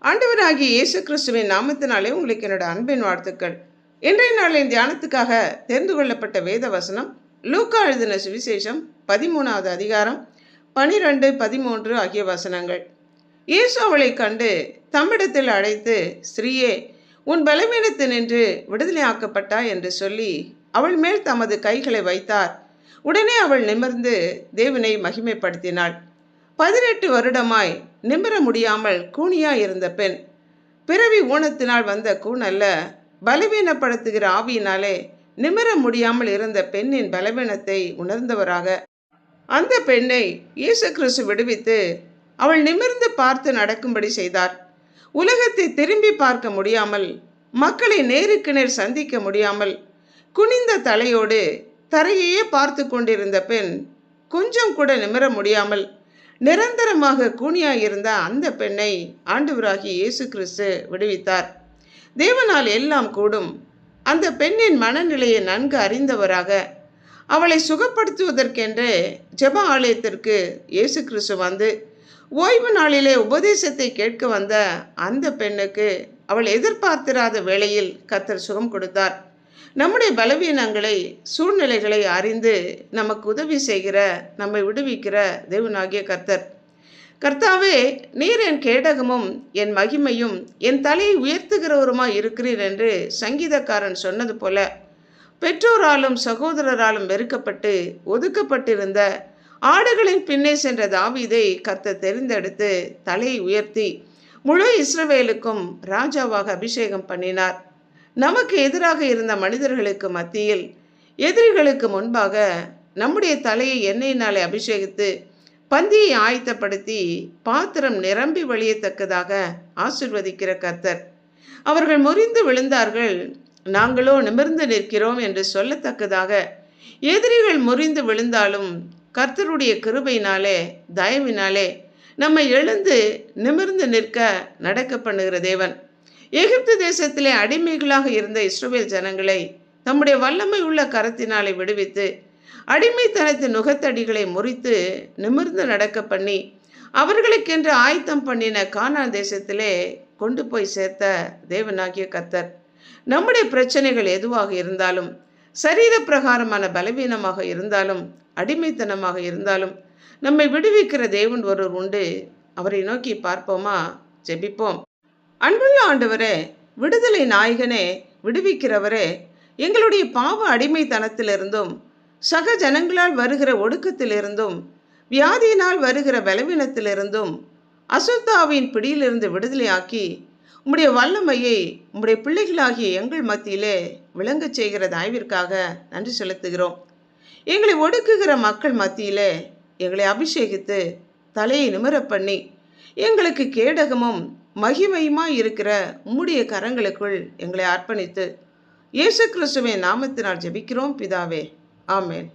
ஆண்டவராகிய இயேசு கிறிஸ்துவின் நாமத்தினாலே உங்களுக்கு என்னோட அன்பின் வாழ்த்துக்கள். இன்றைய நாளின் தியானத்துக்காக தெரிந்து கொள்ளப்பட்ட வேத வசனம் லூக்கா எழுதின சுவிசேஷம் 13வது அதிகாரம் 12, 13 ஆகிய வசனங்கள். இயேசு அவளை கண்டு தம்மிடத்தில் அழைத்து, ஸ்திரீயே, உன் பலவீனத்தினின்று விடுதலையாக்கப்பட்டாய் என்று சொல்லி அவள் மேல் தமது கைகளை வைத்தார். உடனே அவள் நிமிர்ந்து தேவனை மகிமைப்படுத்தினாள். 18 வருடமாய் நிமிர முடியாமல் கூனியாய் இருந்த பெண், பிறவி ஊனத்தினால் வந்த கூணல்ல, பலவீனப்படுத்துகிற ஆவியினாலே நிமிர முடியாமல் இருந்த பெண்ணின் பலவீனத்தை உணர்ந்தவராக அந்த பெண்ணை இயேசு கிறிஸ்து விடுவித்து அவள் நிமிர்ந்து பார்த்து நடக்கும்படி செய்தார். உலகத்தை திரும்பி பார்க்க முடியாமல், மக்களை நேருக்கு நேர் சந்திக்க முடியாமல், குனிந்த தலையோடு தரையையே பார்த்து கொண்டிருந்த பெண் கொஞ்சம் கூட நிமிர முடியாமல் நிரந்தரமாக கூனியாயிருந்த அந்த பெண்ணை ஆண்டவராகிய இயேசு கிறிஸ்து விடுவித்தார். தேவனால் எல்லாம் கூடும். அந்த பெண்ணின் மனநிலையை நன்கு அறிந்தவராக அவளை சுகப்படுத்துவதற்கென்றே ஜெப ஆலயத்திற்கு இயேசு கிறிஸ்து வந்து ஓய்வு நாளிலே உபதேசத்தை கேட்க வந்த அந்த பெண்ணுக்கு அவள் எதிர்பார்த்திராத வேளையில் கர்த்தர் சுகம் கொடுத்தார். நம்முடைய பலவீனங்களை, சூழ்நிலைகளை அறிந்து நமக்கு உதவி செய்கிற, நம்மை விடுவிக்கிற தேவனாகிய கர்த்தர். கர்த்தாவே, நீர் என் கேடகமும் என் மகிமையும் என் தலையை உயர்த்துகிறவருமாய் இருக்கிறீர் என்று சங்கீதக்காரன் சொன்னது போல, பெற்றோராலும் சகோதரராலும் வெறுக்கப்பட்டு ஒதுக்கப்பட்டிருந்த ஆடுகளின் பின்னே சென்ற தாவீதை கர்த்தர் தெரிந்தெடுத்து தலையை உயர்த்தி முழு இஸ்ரவேலுக்கும் ராஜாவாக அபிஷேகம் பண்ணினார். நமக்கு எதிராக இருந்த மனிதர்களுக்கு மத்தியில், எதிரிகளுக்கு முன்பாக நம்முடைய தலையை எண்ணெயினாலே அபிஷேகித்து பந்தியை ஆயத்தப்படுத்தி பாத்திரம் நிரம்பி வழியத்தக்கதாக ஆசீர்வதிக்கிற கர்த்தர். அவர்கள் முறிந்து விழுந்தார்கள், நாங்களோ நிமிர்ந்து நிற்கிறோம் என்று சொல்லத்தக்கதாக எதிரிகள் முறிந்து விழுந்தாலும் கர்த்தருடைய கிருபையினாலே, தயவினாலே நம்மை எழுந்து நிமிர்ந்து நிற்க நடக்க பண்ணுகிற தேவன். எகிப்து தேசத்திலே அடிமைகளாக இருந்த இஸ்ரவேல் ஜனங்களை தம்முடைய வல்லமை உள்ள கரத்தினாலே விடுவித்து அடிமைத்தனத்தின் நுகத்தடிகளை முறித்து நிமிர்ந்து நடக்க பண்ணி அவர்களுக்கென்று ஆயத்தம் பண்ணின கானான் தேசத்திலே கொண்டு போய் சேர்த்த தேவனாகிய கர்த்தர். நம்முடைய பிரச்சனைகள் எதுவாக இருந்தாலும், சரீர பிரகாரமான பலவீனமாக இருந்தாலும், அடிமைத்தனமாக இருந்தாலும், நம்மை விடுவிக்கிற தேவன் ஒருவர் உண்டு. அவரை நோக்கி பார்ப்போமா? ஜெபிப்போம். அன்புள்ள ஆண்டவரே, விடுதலை நாயகனே, விடுவிக்கிறவரே, எங்களுடைய பாவ அடிமைத்தனத்திலிருந்தும் சக ஜனங்களால் வருகிற ஒடுக்கத்திலிருந்தும் வியாதியினால் வருகிற பலவீனத்திலிருந்தும் அசுத்தாவின் பிடியிலிருந்து விடுதலையாக்கி உம்முடைய வல்லமையை உம்முடைய பிள்ளைகளாகிய எங்கள் மத்தியிலே விளங்கச் செய்கிற தயவிற்காக நன்றி செலுத்துகிறோம். எங்களை ஒடுக்குகிற மக்கள் மத்தியிலே எங்களை அபிஷேகித்து தலையை நிமிர பண்ணி எங்களுக்கு கேடகமும் மகிமையுமாய் இருக்கிற உம்முடைய கரங்களுக்குள் எங்களை அர்ப்பணித்து இயேசு கிறிஸ்துவின் நாமத்தினால் ஜெபிக்கிறோம் பிதாவே. ஆமென்.